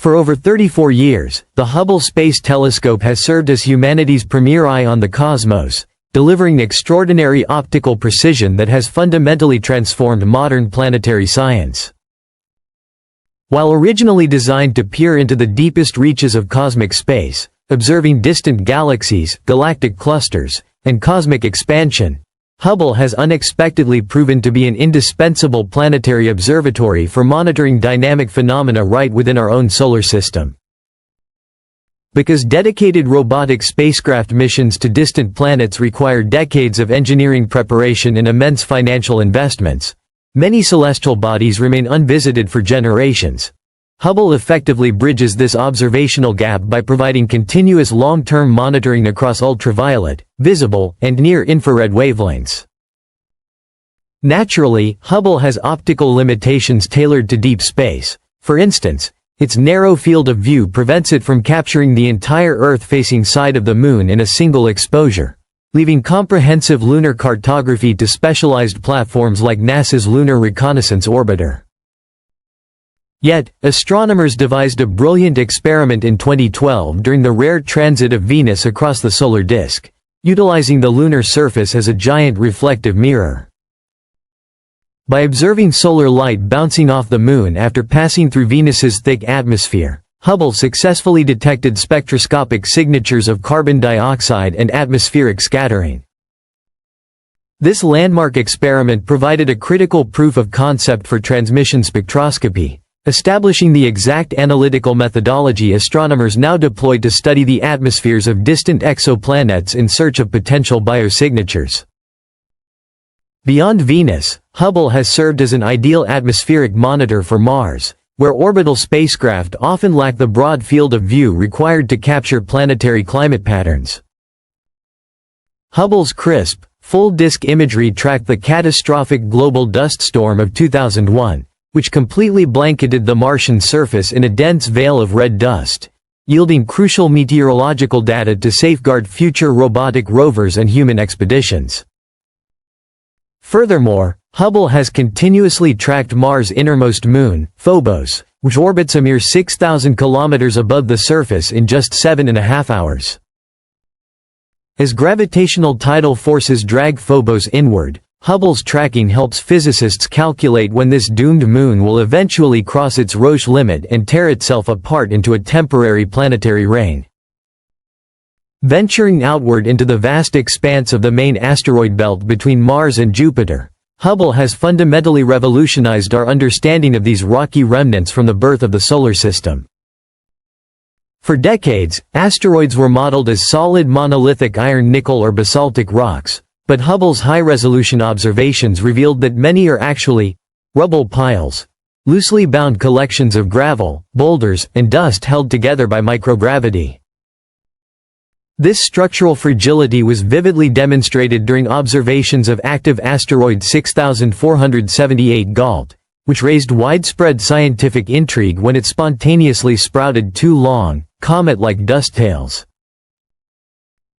For over 34 years, the Hubble Space Telescope has served as humanity's premier eye on the cosmos, delivering extraordinary optical precision that has fundamentally transformed modern planetary science. While originally designed to peer into the deepest reaches of cosmic space, observing distant galaxies, galactic clusters, and cosmic expansion, Hubble has unexpectedly proven to be an indispensable planetary observatory for monitoring dynamic phenomena right within our own solar system. Because dedicated robotic spacecraft missions to distant planets require decades of engineering preparation and immense financial investments, many celestial bodies remain unvisited for generations. Hubble effectively bridges this observational gap by providing continuous long-term monitoring across ultraviolet, visible, and near-infrared wavelengths. Naturally, Hubble has optical limitations tailored to deep space. For instance, its narrow field of view prevents it from capturing the entire Earth-facing side of the Moon in a single exposure, leaving comprehensive lunar cartography to specialized platforms like NASA's Lunar Reconnaissance Orbiter. Yet, astronomers devised a brilliant experiment in 2012 during the rare transit of Venus across the solar disk, utilizing the lunar surface as a giant reflective mirror. By observing solar light bouncing off the Moon after passing through Venus's thick atmosphere, Hubble successfully detected spectroscopic signatures of carbon dioxide and atmospheric scattering. This landmark experiment provided a critical proof of concept for transmission spectroscopy, establishing the exact analytical methodology astronomers now deploy to study the atmospheres of distant exoplanets in search of potential biosignatures. Beyond Venus, Hubble has served as an ideal atmospheric monitor for Mars, where orbital spacecraft often lack the broad field of view required to capture planetary climate patterns. Hubble's crisp, full-disk imagery tracked the catastrophic global dust storm of 2001, which completely blanketed the Martian surface in a dense veil of red dust, yielding crucial meteorological data to safeguard future robotic rovers and human expeditions. Furthermore, Hubble has continuously tracked Mars' innermost moon, Phobos, which orbits a mere 6,000 kilometers above the surface in just 7.5 hours. As gravitational tidal forces drag Phobos inward, Hubble's tracking helps physicists calculate when this doomed moon will eventually cross its Roche limit and tear itself apart into a temporary planetary rain. Venturing outward into the vast expanse of the main asteroid belt between Mars and Jupiter, Hubble has fundamentally revolutionized our understanding of these rocky remnants from the birth of the solar system. For decades, asteroids were modeled as solid monolithic iron, nickel, or basaltic rocks, but Hubble's high-resolution observations revealed that many are actually rubble piles, loosely bound collections of gravel, boulders, and dust held together by microgravity. This structural fragility was vividly demonstrated during observations of active asteroid 6478 Gault, which raised widespread scientific intrigue when it spontaneously sprouted two long, comet-like dust tails.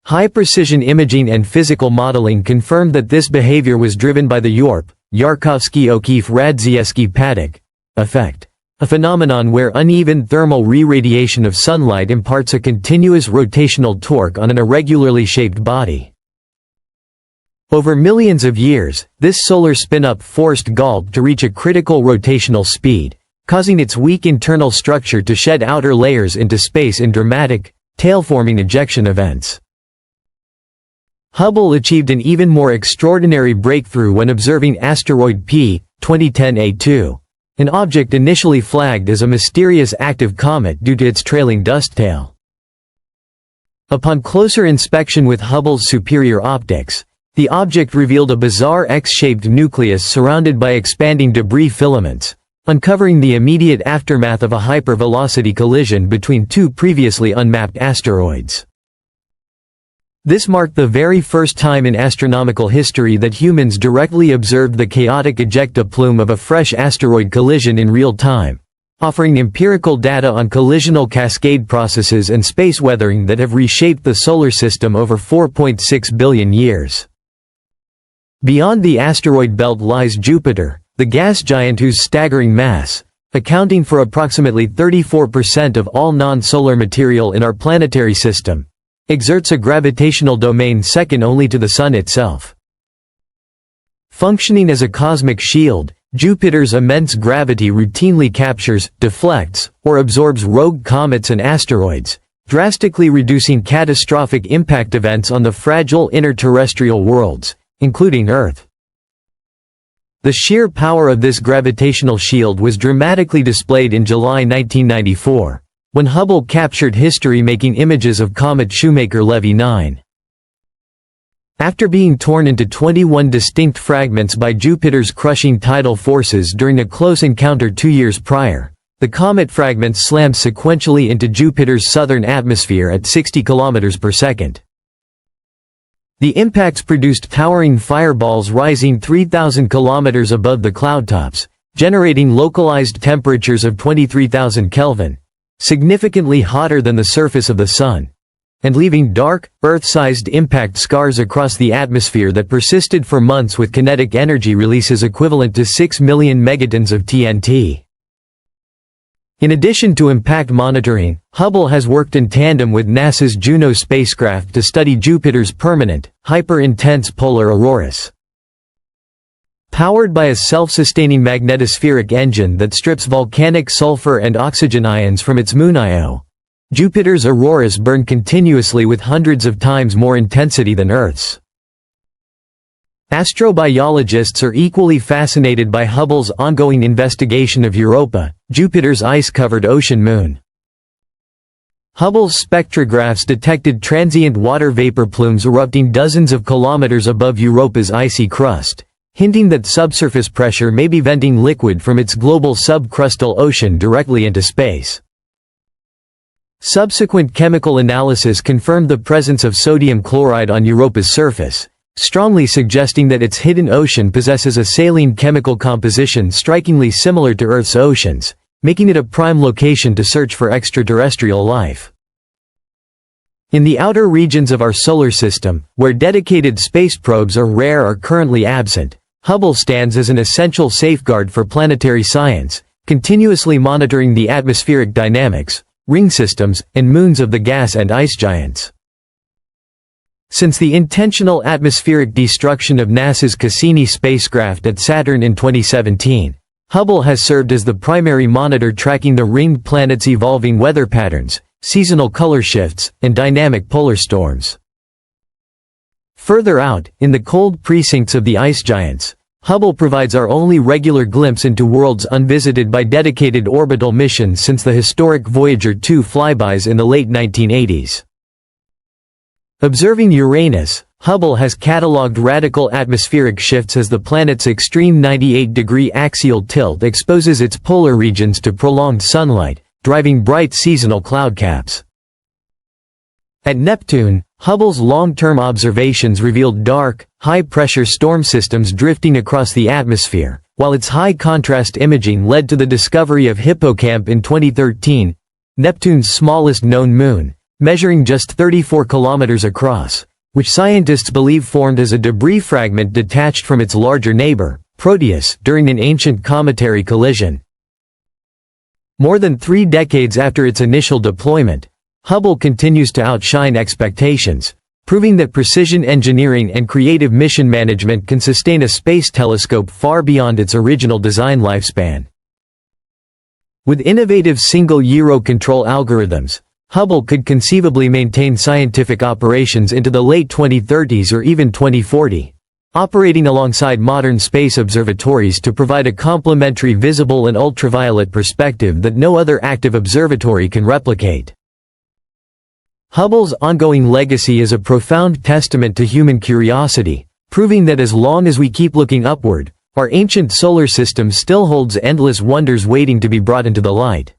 High-precision imaging and physical modeling confirmed that this behavior was driven by the Yarkovsky-O'Keefe-Radzievskii-Paddock effect, a phenomenon where uneven thermal re-radiation of sunlight imparts a continuous rotational torque on an irregularly shaped body. Over millions of years, this solar spin-up forced Gault to reach a critical rotational speed, causing its weak internal structure to shed outer layers into space in dramatic, tail-forming ejection events. Hubble achieved an even more extraordinary breakthrough when observing asteroid P. 2010A2, an object initially flagged as a mysterious active comet due to its trailing dust tail. Upon closer inspection with Hubble's superior optics, the object revealed a bizarre X-shaped nucleus surrounded by expanding debris filaments, uncovering the immediate aftermath of a hypervelocity collision between two previously unmapped asteroids. This marked the very first time in astronomical history that humans directly observed the chaotic ejecta plume of a fresh asteroid collision in real time, offering empirical data on collisional cascade processes and space weathering that have reshaped the solar system over 4.6 billion years. Beyond the asteroid belt lies Jupiter, the gas giant whose staggering mass, accounting for approximately 34% of all non-solar material in our planetary system, exerts a gravitational domain second only to the Sun itself. Functioning as a cosmic shield, Jupiter's immense gravity routinely captures, deflects, or absorbs rogue comets and asteroids, drastically reducing catastrophic impact events on the fragile inter-terrestrial worlds, including Earth. The sheer power of this gravitational shield was dramatically displayed in July 1994, when Hubble captured history-making images of comet Shoemaker-Levy 9. After being torn into 21 distinct fragments by Jupiter's crushing tidal forces during a close encounter 2 years prior, the comet fragments slammed sequentially into Jupiter's southern atmosphere at 60 km per second. The impacts produced towering fireballs rising 3,000 km above the cloud tops, generating localized temperatures of 23,000 Kelvin, significantly hotter than the surface of the Sun, and leaving dark, Earth-sized impact scars across the atmosphere that persisted for months with kinetic energy releases equivalent to 6 million megatons of TNT. In addition to impact monitoring, Hubble has worked in tandem with NASA's Juno spacecraft to study Jupiter's permanent, hyper-intense polar auroras. Powered by a self-sustaining magnetospheric engine that strips volcanic sulfur and oxygen ions from its moon Io, Jupiter's auroras burn continuously with hundreds of times more intensity than Earth's. Astrobiologists are equally fascinated by Hubble's ongoing investigation of Europa, Jupiter's ice-covered ocean moon. Hubble's spectrographs detected transient water vapor plumes erupting dozens of kilometers above Europa's icy crust, hinting that subsurface pressure may be venting liquid from its global subcrustal ocean directly into space. Subsequent chemical analysis confirmed the presence of sodium chloride on Europa's surface, strongly suggesting that its hidden ocean possesses a saline chemical composition strikingly similar to Earth's oceans, making it a prime location to search for extraterrestrial life. In the outer regions of our solar system, where dedicated space probes are rare or currently absent, Hubble stands as an essential safeguard for planetary science, continuously monitoring the atmospheric dynamics, ring systems, and moons of the gas and ice giants. Since the intentional atmospheric destruction of NASA's Cassini spacecraft at Saturn in 2017, Hubble has served as the primary monitor tracking the ringed planet's evolving weather patterns, seasonal color shifts, and dynamic polar storms. Further out, in the cold precincts of the ice giants, Hubble provides our only regular glimpse into worlds unvisited by dedicated orbital missions since the historic Voyager 2 flybys in the late 1980s. Observing Uranus, Hubble has catalogued radical atmospheric shifts as the planet's extreme 98-degree axial tilt exposes its polar regions to prolonged sunlight, driving bright seasonal cloud caps. At Neptune, Hubble's long-term observations revealed dark, high-pressure storm systems drifting across the atmosphere, while its high-contrast imaging led to the discovery of Hippocamp in 2013, Neptune's smallest known moon, measuring just 34 kilometers across, which scientists believe formed as a debris fragment detached from its larger neighbor, Proteus, during an ancient cometary collision. More than 3 decades after its initial deployment, Hubble continues to outshine expectations, proving that precision engineering and creative mission management can sustain a space telescope far beyond its original design lifespan. With innovative single-gyro control algorithms, Hubble could conceivably maintain scientific operations into the late 2030s or even 2040, operating alongside modern space observatories to provide a complementary visible and ultraviolet perspective that no other active observatory can replicate. Hubble's ongoing legacy is a profound testament to human curiosity, proving that as long as we keep looking upward, our ancient solar system still holds endless wonders waiting to be brought into the light.